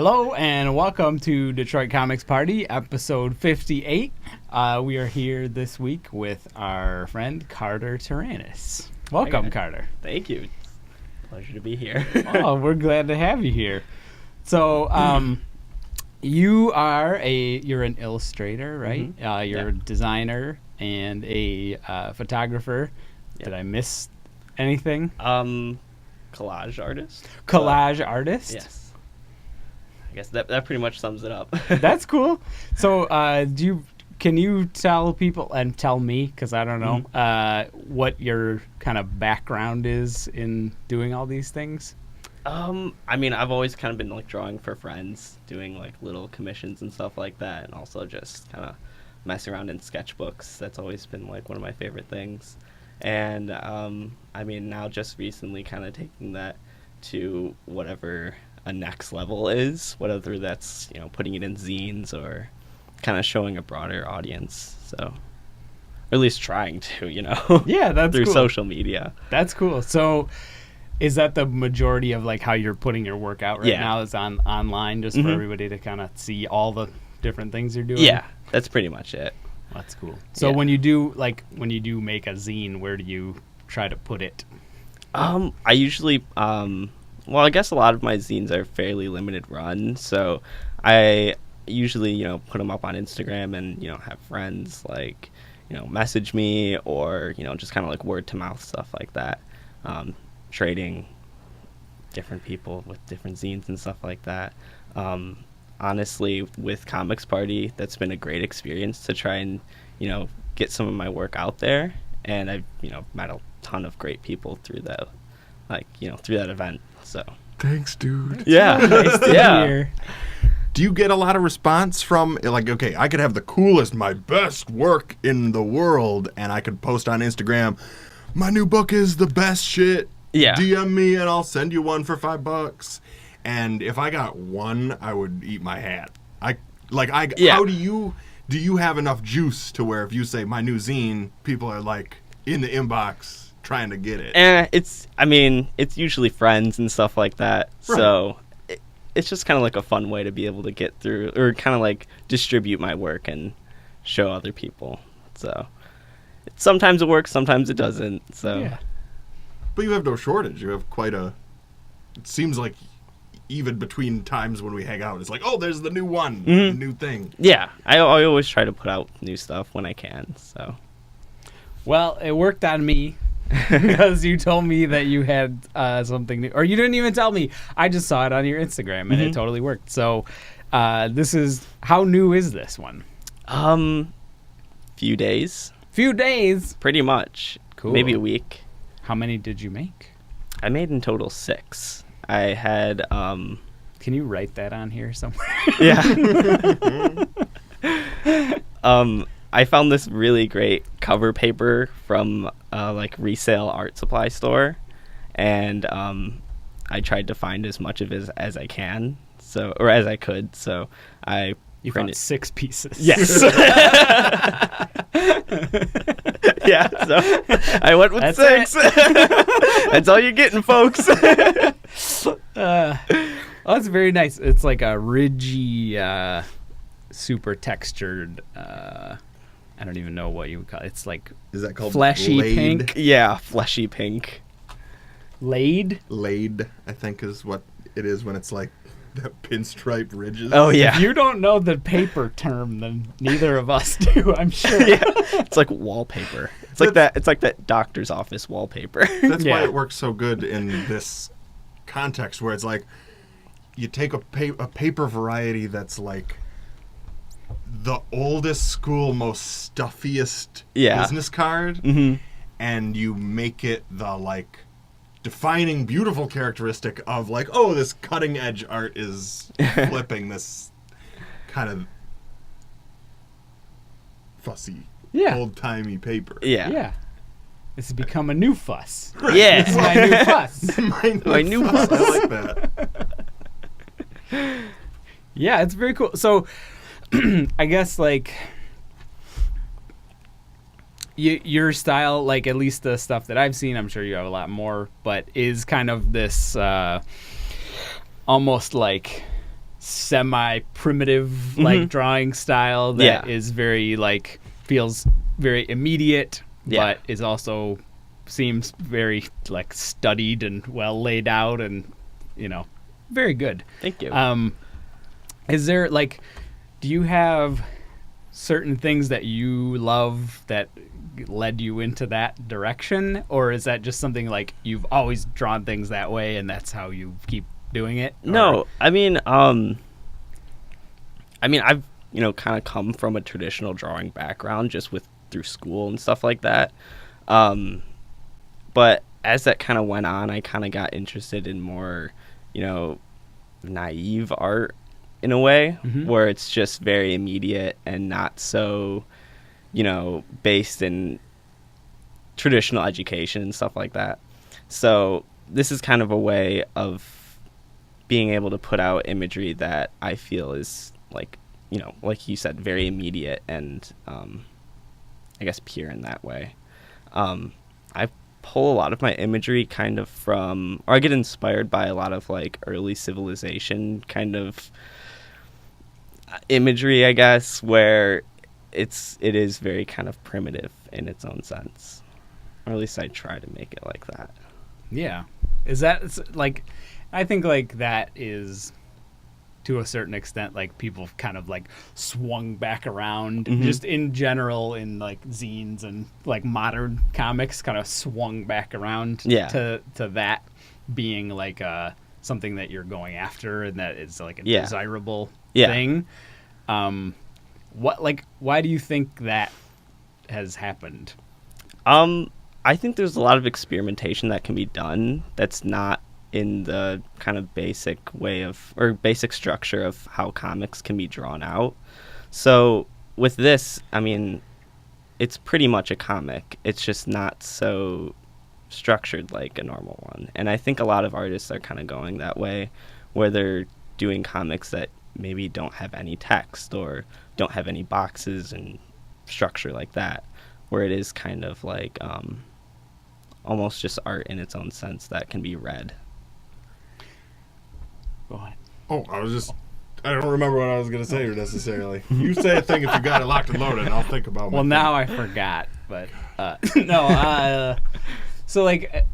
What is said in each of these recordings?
Hello and welcome to Detroit Comics Party, episode 58. We are here this week with our friend Carter Teranes. Welcome, Carter. Thank you. Pleasure to be here. Oh, we're glad to have you here. So, you're an illustrator, right? Mm-hmm. You're a designer and a photographer. Yep. Did I miss anything? Collage artist. Collage artist? Yes. I guess that pretty much sums it up. That's cool. So, can you tell people and tell me, because I don't know, what your kind of background is in doing all these things? I mean, I've always kind of been like drawing for friends, doing like little commissions and stuff like that, and also just kind of messing around in sketchbooks. That's always been like one of my favorite things. And I mean, now just recently kind of taking that to whatever a next level is, whether that's, you know, putting it in zines or kind of showing a broader audience. So, or at least trying to, you know. Yeah, that's through cool. social media. That's cool. So, is that the majority of like how you're putting your work out right now? Is online just for everybody to kind of see all the different things you're doing? Yeah, that's pretty much it. That's cool. So when you do make a zine, where do you try to put it? I usually well, I guess a lot of my zines are fairly limited run, so I usually, you know, put them up on Instagram and, you know, have friends like, you know, message me or, you know, just kind of like word to mouth stuff like that. Trading different people with different zines and stuff like that. Honestly, with Comics Party, that's been a great experience to try and, you know, get some of my work out there. And I've, you know, met a ton of great people through that, like, you know, through that event. So thanks, dude. Yeah. Nice to hear. Do you get a lot of response from, like, okay, I could have the coolest, my best work in the world, and I could post on Instagram, my new book is the best shit. Yeah. DM me and I'll send you one for $5. And if I got one, I would eat my hat. How do you have enough juice to where if you say my new zine, people are like in the inbox trying to get it? It's usually friends and stuff like that. Right. So it's just kind of like a fun way to be able to get through or kind of like distribute my work and show other people. So sometimes it works, sometimes it doesn't. So. Yeah. But you have no shortage. You have quite a... It seems like even between times when we hang out, it's like, oh, there's the new one, the new thing. Yeah, I always try to put out new stuff when I can. So. Well, it worked on me because you told me that you had something new. Or you didn't even tell me. I just saw it on your Instagram, and it totally worked. So this is... How new is this one? Few days. Few days? Pretty much. Cool. Maybe a week. How many did you make? I made in total 6. I had Can you write that on here somewhere? Yeah. I found this really great cover paper from like resale art supply store, and I tried to find as much of it as I can, or as I could. So I found 6 pieces. Yes. Yeah, so I went with 6. That's all you're getting, folks. That's very nice. It's like a ridgy, super textured, I don't even know what you would call it. It's like... Is that called fleshy laid? pink? Yeah, fleshy pink. Laid? Laid, I think, is what it is when it's like the pinstripe ridges. Oh, yeah. If you don't know the paper term, then neither of us do, I'm sure. Yeah. It's like wallpaper. It's like that doctor's office wallpaper. That's Yeah. why it works so good in this context where it's like you take a paper variety that's like the oldest school, most stuffiest business card, and you make it the like defining beautiful characteristic of like, oh, this cutting edge art is flipping this kind of fussy, old-timey paper. Yeah. Yeah. This has become a new fuss. Yeah. This is my new fuss. My new fuss. I like that. Yeah, it's very cool. So, I guess, like, your style, like, at least the stuff that I've seen, I'm sure you have a lot more, but is kind of this almost like semi-primitive like drawing style that is very like feels very immediate, but is also seems very like studied and well laid out, and very good. Thank you. Is there like, do you have certain things that you love that led you into that direction, or is that just something like you've always drawn things that way and that's how you keep doing it? No, I mean I've kind of come from a traditional drawing background just through school and stuff like that. But as that kind of went on, I kind of got interested in more, naive art in a way, where it's just very immediate and not so, based in traditional education and stuff like that. So this is kind of a way of being able to put out imagery that I feel is like, like you said, very immediate and I guess pure in that way. I pull a lot of my imagery kind of from, or I get inspired by a lot of like early civilization kind of imagery, I guess, where it is very kind of primitive in its own sense, or at least I try to make it like that. Yeah. Is that like, I think like that is to a certain extent like people kind of like swung back around just in general in like zines and like modern comics kind of swung back around to that being like something that you're going after and that is like a desirable thing. Why do you think that has happened? I think there's a lot of experimentation that can be done that's not in the kind of basic way of, or basic structure of how comics can be drawn out. So with this, I mean, it's pretty much a comic. It's just not so structured like a normal one. And I think a lot of artists are kind of going that way, where they're doing comics that maybe don't have any text or don't have any boxes and structure like that, where it is kind of like almost just art in its own sense that can be read. Go ahead. Oh, I don't remember what I was going to say necessarily. You say a thing if you got it locked and loaded, and I'll think about it. Well, now I forgot, but so like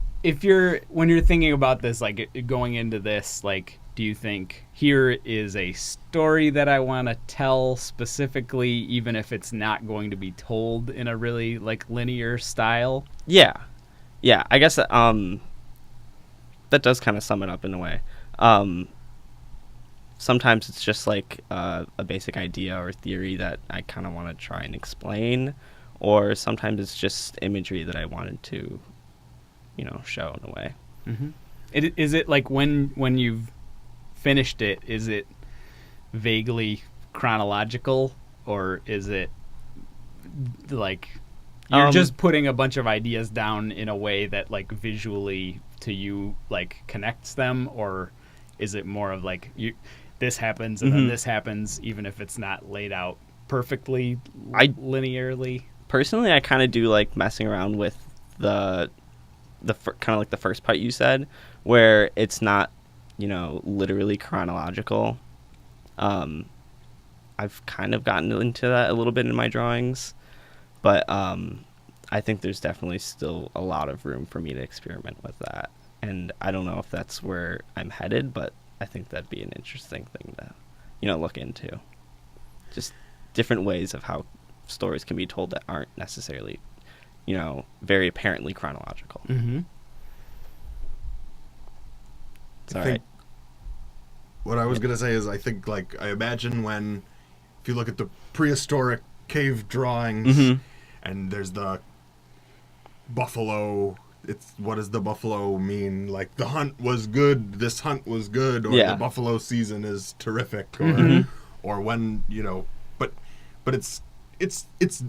when you're thinking about this, like going into this, like, do you think here is a story that I want to tell specifically, even if it's not going to be told in a really like linear style? Yeah. I guess that does kind of sum it up in a way. Sometimes it's just like a basic idea or theory that I kind of want to try and explain, or sometimes it's just imagery that I wanted to, show in a way. Is it like when you've finished it, is it vaguely chronological, or is it like you're just putting a bunch of ideas down in a way that like visually to you like connects them, or is it more of like this happens and then this happens, even if it's not laid out perfectly linearly? Personally, I kind of do like messing around with the kind of like the first part you said, where it's not literally chronological. I've kind of gotten into that a little bit in my drawings, but I think there's definitely still a lot of room for me to experiment with that. And I don't know if that's where I'm headed, but I think that'd be an interesting thing to, look into. Just different ways of how stories can be told that aren't necessarily, very apparently chronological. Sorry. What I was going to say is I think, like, I imagine if you look at the prehistoric cave drawings and there's the buffalo, what does the buffalo mean? Like, the hunt was good, this hunt was good, or the buffalo season is terrific, or when, but it's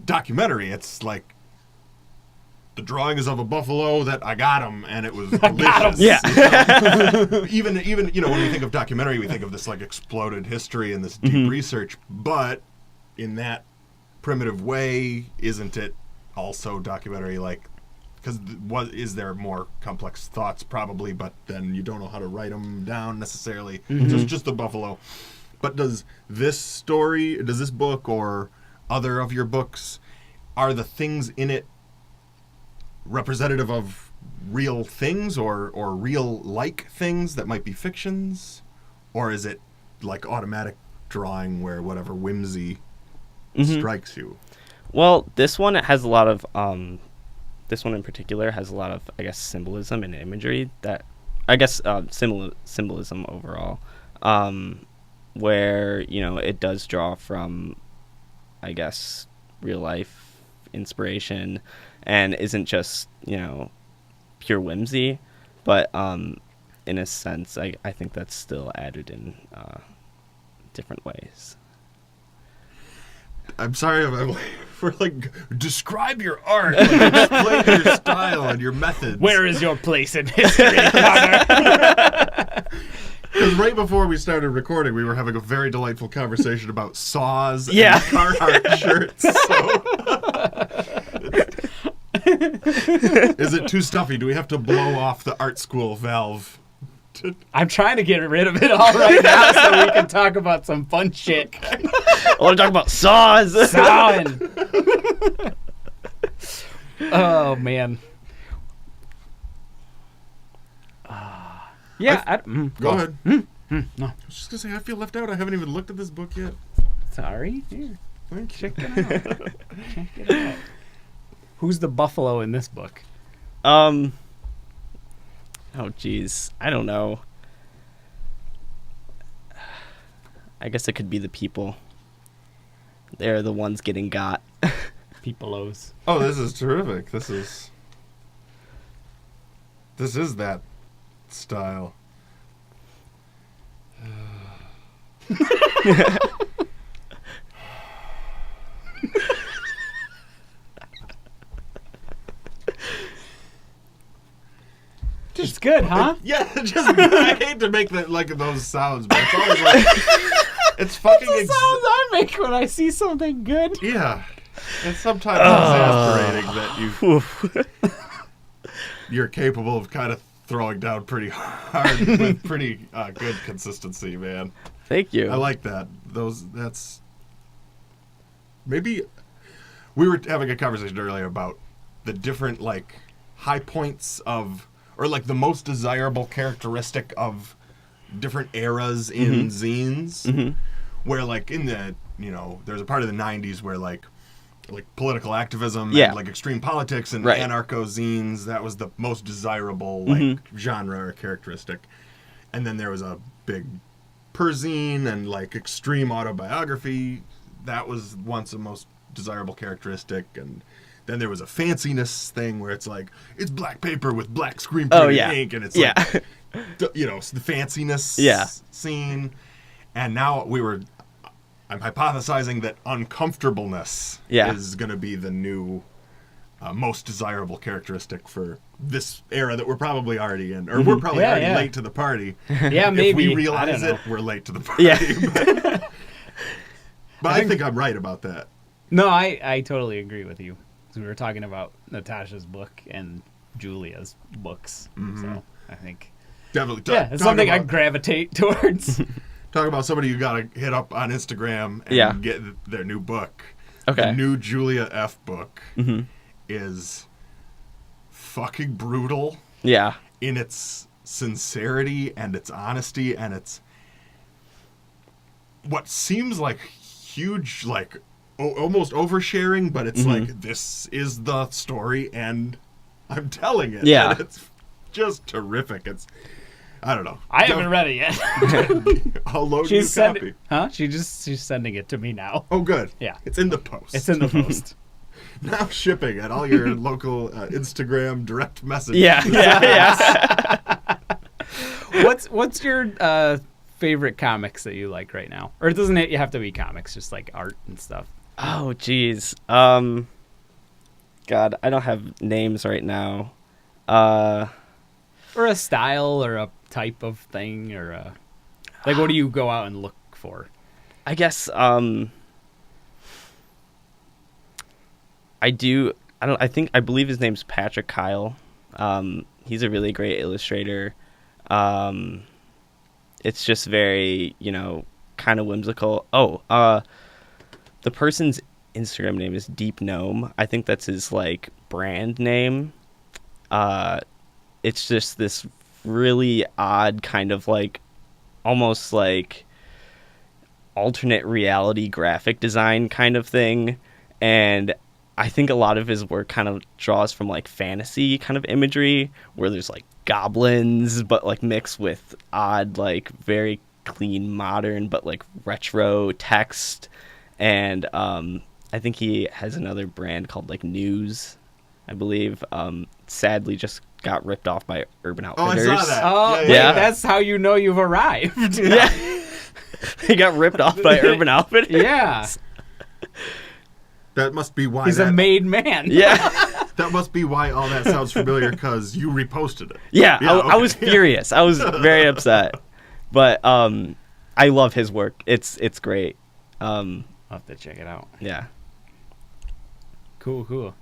documentary. It's like, the drawing is of a buffalo that I got him, and it was delicious. Yeah. Even when we think of documentary, we think of this like exploded history and this deep research. But in that primitive way, isn't it also documentary? Like, because is there more complex thoughts? Probably, but then you don't know how to write them down necessarily. So it's just the buffalo. But does this book or other of your books, are the things in it representative of real things or real like things that might be fictions? Or is it like automatic drawing where whatever whimsy strikes you? Well, this one has a lot of this one in particular has a lot of, I guess, symbolism and imagery that, I guess, symbolism overall, where, you know, it does draw from, I guess, real life inspiration and isn't just, you know, pure whimsy, but in a sense, I think that's still added in different ways. I'm sorry, we're like, describe your art, like, explain your style and your methods. Where is your place in history, Connor? Because right before we started recording, we were having a very delightful conversation about saws and Yeah. Carhartt shirts. So. Is it too stuffy? Do we have to blow off the art school valve? I'm trying to get rid of it all right now so we can talk about some fun shit. I want to talk about saws. Sawing. Oh, man. Yeah. Go ahead. No. I was just going to say, I feel left out. I haven't even looked at this book yet. Sorry. Here. Thank you. Check it out. Check it out. Who's the buffalo in this book? Oh, geez. I don't know. I guess it could be the people. They're the ones getting got. Peopleos. Oh, this is terrific. This is that style. It's good, huh? Yeah, I hate to make that like those sounds, but it's always like it's fucking. That's the sounds I make when I see something good. Yeah, it's sometimes exasperating that you're capable of kind of throwing down pretty hard with pretty good consistency, man. Thank you. I like that. That's maybe we were having a conversation earlier about the different like high points of. Or like the most desirable characteristic of different eras in zines, where like in the, you know, there's a part of the 90s where like political activism and like extreme politics and anarcho zines, that was the most desirable like genre or characteristic. And then there was a big perzine and like extreme autobiography, that was once the most desirable characteristic. And then there was a fanciness thing where it's like, it's black paper with black screen printed ink, and it's like, you know, the fanciness scene. And now I'm hypothesizing that uncomfortableness is going to be the new most desirable characteristic for this era that we're probably already in. Or we're probably already late to the party. Yeah, maybe. If we realize it, we're late to the party. Yeah. But I think I'm right about that. No, I totally agree with you. So we were talking about Natasha's book and Julia's books. So I think Definitely. it's something I gravitate towards. Talk about somebody you got to hit up on Instagram and get their new book. Okay. The new Julia F. book is fucking brutal. Yeah. In its sincerity and its honesty and its what seems like huge, like almost oversharing, but it's like, this is the story and I'm telling it. Yeah. And it's just terrific. It's, I don't know. I haven't read it yet. I'll load you a copy. Huh? She's sending it to me now. Oh, good. Yeah. It's in the post. It's in the post. Now shipping at all your local Instagram direct message. Yeah. What's your favorite comics that you like right now? Or doesn't it have to be comics, just like art and stuff? Oh, geez. God, I don't have names right now. Or a style or a type of thing, or like, what do you go out and look for? I guess I believe his name's Patrick Kyle. He's a really great illustrator. It's just very, you know, kind of whimsical. The person's Instagram name is Deep Gnome. I think that's his like brand name. It's just this really odd kind of like almost like alternate reality graphic design kind of thing, and I think a lot of his work kind of draws from like fantasy kind of imagery where there's like goblins but like mixed with odd like very clean modern but like retro text. And I think he has another brand called like News, I believe. Sadly just got ripped off by Urban Outfitters. I saw that. Oh, Yeah, wait, yeah. that's how you know you've arrived. Yeah. He got ripped off by Urban Outfitters. Yeah. That must be why. He's a made man. Yeah. That must be why all that sounds familiar, because you reposted it. Yeah, I was okay. furious. I was very upset. But I love his work. It's great. I'll have to check it out. Yeah. Cool.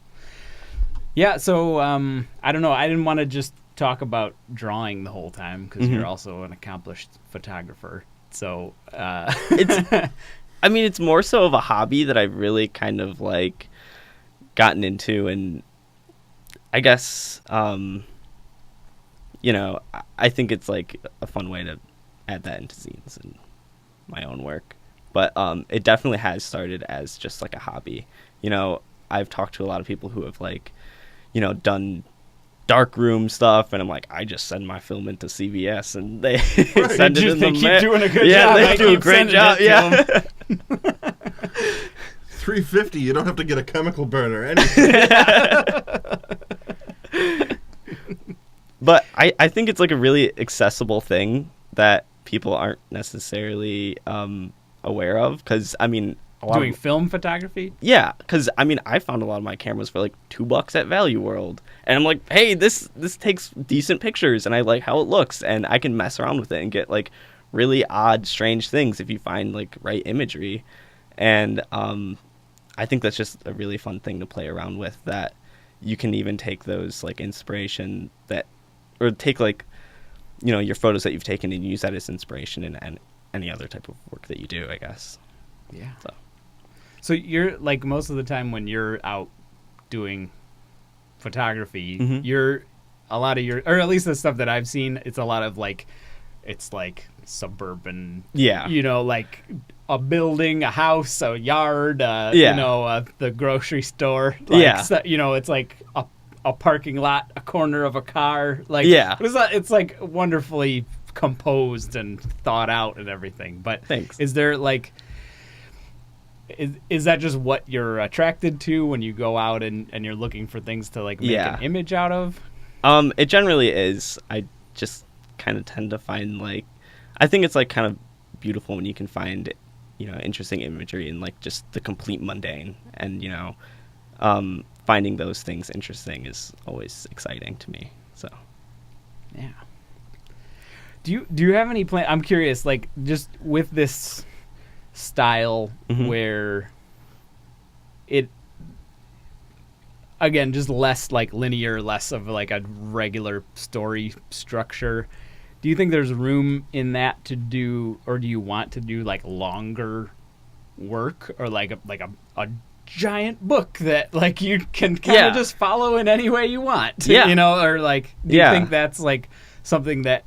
Yeah, so I don't know. I didn't want to just talk about drawing the whole time because you're also an accomplished photographer. So it's more so of a hobby that I've really kind of like gotten into, and I guess I think it's like a fun way to add that into scenes and my own work. But it definitely has started as just like a hobby. I've talked to a lot of people who have like done darkroom stuff, and I'm like, I just send my film into CVS and they send it in they the keep mail. doing a good Yeah, job. they I do a keep great sending job. it to Yeah. $350. You don't have to get a chemical burner. Anything. But I think it's like a really accessible thing that people aren't necessarily aware of, because a lot Doing of, film photography? yeah, because I found a lot of my cameras for like $2 at Value World, and I'm like, hey, this takes decent pictures, and I like how it looks, and I can mess around with it and get like really odd, strange things if you find like right imagery. And I think that's just a really fun thing to play around with, that you can even take those like inspiration or take like your photos that you've taken and use that as inspiration in any other type of work that you do, I guess. Yeah. So you're like, most of the time when you're out doing photography, you're a lot of or at least the stuff that I've seen, it's a lot of like, it's like suburban, like a building, a house, a yard, the grocery store. Like, it's like a parking lot, a corner of a car. Like, it's like wonderfully composed and thought out and everything. But thanks. Is there like, is that just what you're attracted to when you go out and you're looking for things to like make an image out of? It generally is. I just kind of tend to find like, I think it's like kind of beautiful when you can find interesting imagery in like just the complete mundane, and finding those things interesting is always exciting to me. So yeah. Do you have any plan? I'm curious, like, just with this style where it, again, just less like linear, less of like a regular story structure. Do you think there's room in that to do, or do you want to do like longer work, or like a giant book that like you can kind of just follow in any way you want? Or like, do you think that's like something that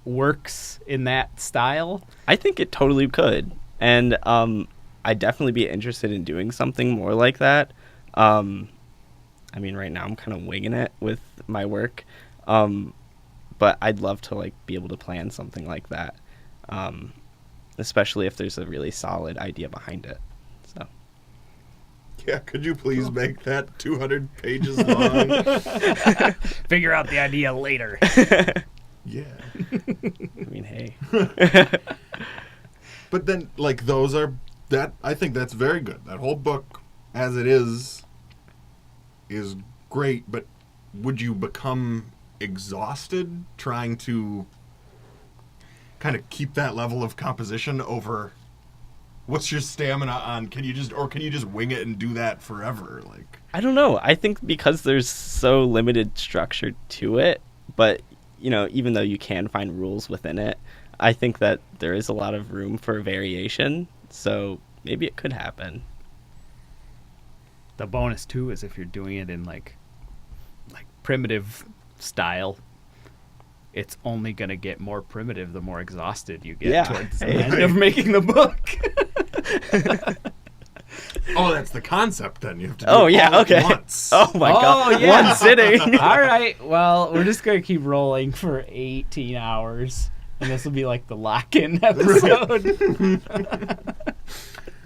works in that style? I think it totally could, and I'd definitely be interested in doing something more like that. Right now I'm kind of winging it with my work, but I'd love to like be able to plan something like that, especially if there's a really solid idea behind it. So yeah, could you please make that 200 pages long? Figure out the idea later. Yeah. Hey. But then, like, I think that's very good. That whole book, as it is great, but would you become exhausted trying to kind of keep that level of composition over? What's your stamina on? Can you just wing it and do that forever? Like, I don't know. I think because there's so limited structure to it, but even though you can find rules within it, I think that there is a lot of room for variation, so maybe it could happen. The bonus too is if you're doing it in like primitive style, it's only gonna get more primitive the more exhausted you get towards the end of making the book. Oh, that's the concept then. You have to do Oh, it yeah, all okay. at once. Oh my god. yeah. One sitting. All right. Well, we're just gonna keep rolling for 18 hours, and this will be like the lock-in episode.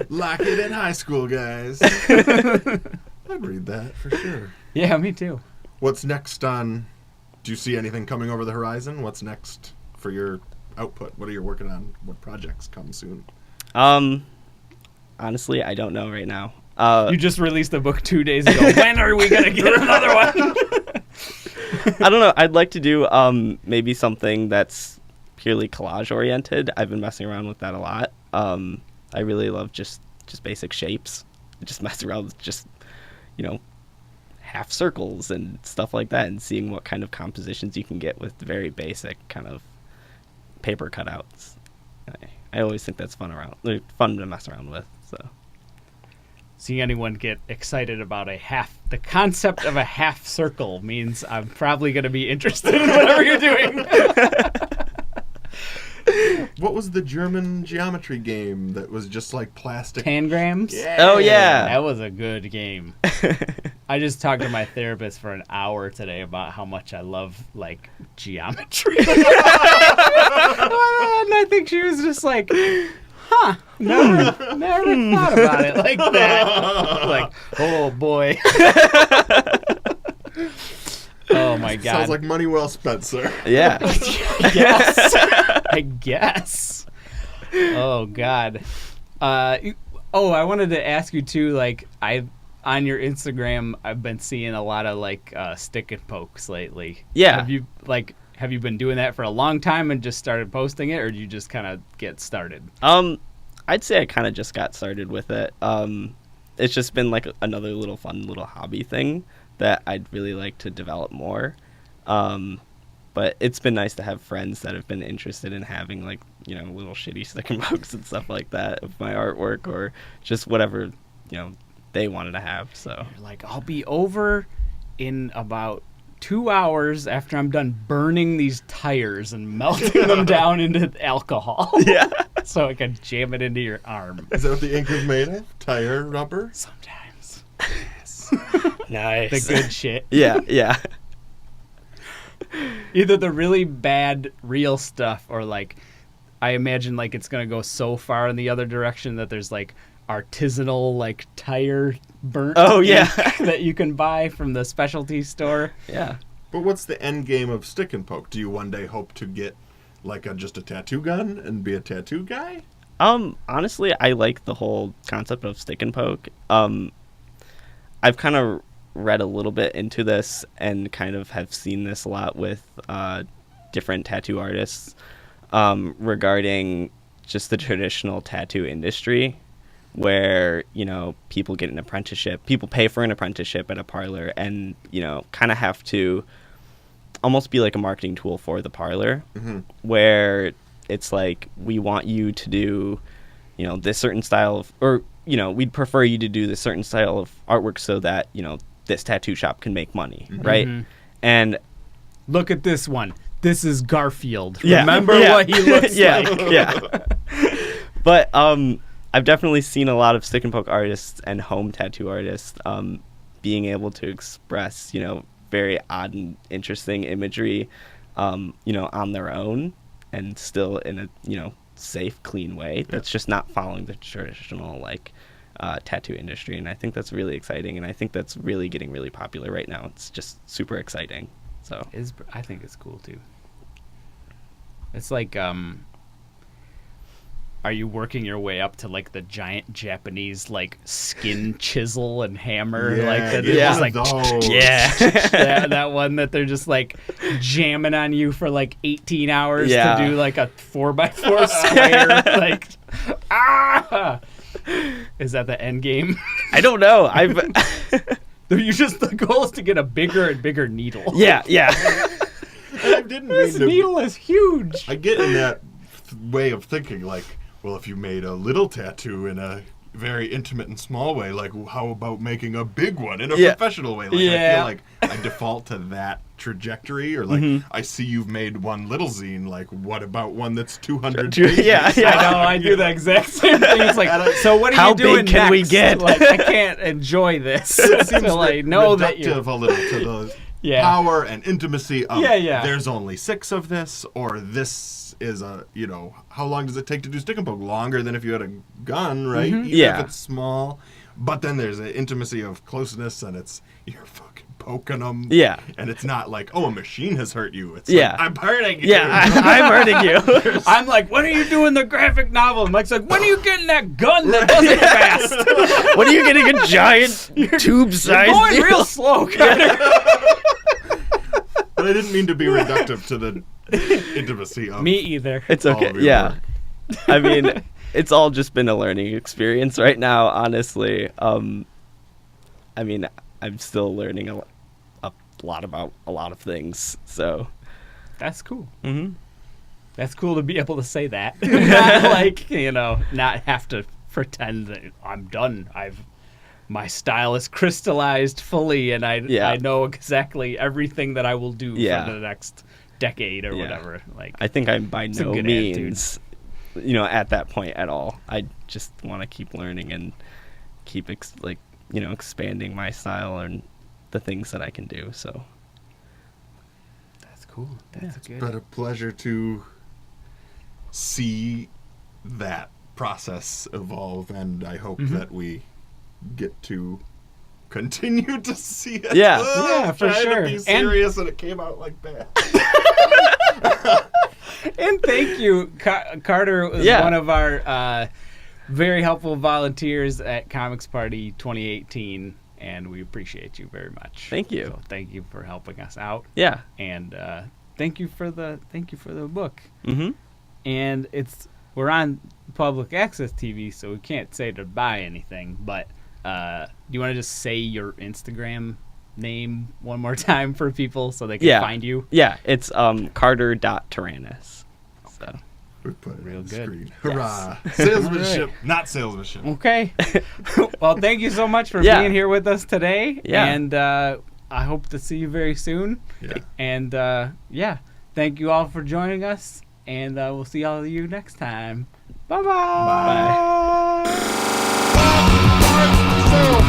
Lock it in high school, guys. I'd read that for sure. Yeah, me too. What's next on... Do you see anything coming over the horizon? What's next for your output? What are you working on? What projects come soon? Honestly, I don't know right now. You just released a book 2 days ago. When are we gonna get another one? I don't know. I'd like to do maybe something that's purely collage oriented. I've been messing around with that a lot. I really love just basic shapes. Just mess around with just, half circles and stuff like that, and seeing what kind of compositions you can get with very basic kind of paper cutouts. I always think that's fun to mess around with. So Seeing anyone get excited about the concept of a half circle means I'm probably going to be interested in whatever you're doing. What was the German geometry game that was just like plastic? Tangrams? Yeah. Oh, yeah. That was a good game. I just talked to my therapist for an hour today about how much I love, like, geometry. And I think she was just like, never thought about it like that. Like, oh, boy. Oh, my God. Sounds like money well spent, sir. yeah. Yes. I guess. Oh, God. I wanted to ask you, too, like, on your Instagram, I've been seeing a lot of, like, stick and pokes lately. Yeah. Have you been doing that for a long time and just started posting it, or did you just kind of get started? I'd say I kind of just got started with it. It's just been like another little fun little hobby thing that I'd really like to develop more. But it's been nice to have friends that have been interested in having, like, little shitty stick and pokes and stuff like that of my artwork, or just whatever, they wanted to have. So You're like, I'll be over in about 2 hours after I'm done burning these tires and melting them down into alcohol. yeah. So I can jam it into your arm. Is that what the ink is made of? Tire rubber? Sometimes. Nice. The good shit. yeah. Either the really bad real stuff, or like, I imagine like it's gonna go so far in the other direction that there's like artisanal like tire burnt yeah. ink that you can buy from the specialty store. Yeah. But what's the end game of stick and poke? Do you one day hope to get like just a tattoo gun and be a tattoo guy? Honestly, I like the whole concept of stick and poke. I've kind of read a little bit into this and kind of have seen this a lot with different tattoo artists regarding just the traditional tattoo industry, where people get an apprenticeship, people pay for an apprenticeship at a parlor, and kind of have to almost be like a marketing tool for the parlor, where it's like, we want you to do this certain style of, or we'd prefer you to do this certain style of artwork so that this tattoo shop can make money, right? And look at this one. This is Garfield. Yeah. Remember what he looks like. Yeah. But I've definitely seen a lot of stick and poke artists and home tattoo artists being able to express, very odd and interesting imagery, on their own, and still in a, safe, clean way that's just not following the traditional, like, tattoo industry. And I think that's really exciting, and I think that's really getting really popular right now. It's just super exciting. So I think it's cool too. It's like, are you working your way up to like the giant Japanese like skin chisel and hammer? Yeah, like that, get just one like of those. that one that they're just like jamming on you for like 18 hours Yeah. to do like a 4x4 square. Like, is that the end game? I don't know. The goal is to get a bigger and bigger needle. I didn't mean This to. needle is huge. I get in that way of thinking, like, well, if you made a little tattoo in a very intimate and small way, like, how about making a big one in a professional way? Like, I feel like I default to that trajectory, or like, I see you've made one little zine, like, what about one that's 200 pages? Yeah. I know, I do the exact same thing. It's like, so what are How you doing big can we next? get? Like, I can't enjoy this It seems until I know that you're... reductive a little to the Yeah. power and intimacy of Yeah. there's only 6 of this, or this is a, how long does it take to do stick and poke? Longer than if you had a gun, right? Even Yeah. if it's small. But then there's an intimacy of closeness, and you're fucking poking them. Yeah. And it's not like, oh, a machine has hurt you. It's Yeah. like, I'm hurting you. Yeah, I'm hurting you. I'm like, when are you doing the graphic novel? Mike's like, when are you getting that gun that does it fast? When are you getting a giant tube-sized You're going deal? real slow, Carter. But I didn't mean to be reductive to the intimacy of Me either. It's all okay. of your Yeah. work. I mean, it's all just been a learning experience right now, honestly. I mean, I'm still learning a lot about a lot of things, so. That's cool. Mm-hmm. That's cool to be able to say that. Not like, not have to pretend that I'm done. My style is crystallized fully, and I know exactly everything that I will do for the next decade or whatever. Like, I think I'm by no good means, at that point at all. I just want to keep learning and keep expanding my style and the things that I can do. So that's cool. That's good. But a pleasure to see that process evolve, and I hope that we get to continue to see it. Yeah. Yeah, for trying sure. to be serious, and it came out like that. And thank you, Carter was one of our very helpful volunteers at Comics Party 2018, and we appreciate you very much. Thank you. So thank you for helping us out. Yeah. And thank you for the book. Mm-hmm. And we're on public access TV, so we can't say to buy anything. But do you want to just say your Instagram name one more time for people so they can find you? Yeah, it's Carter.Teranes. So We put it Real on the good. screen. Hurrah! Salesmanship, not salesmanship. Okay. Well, thank you so much for being here with us today. Yeah. And I hope to see you very soon. Yeah. And thank you all for joining us. And we'll see all of you next time. Bye-bye. Bye. Bye.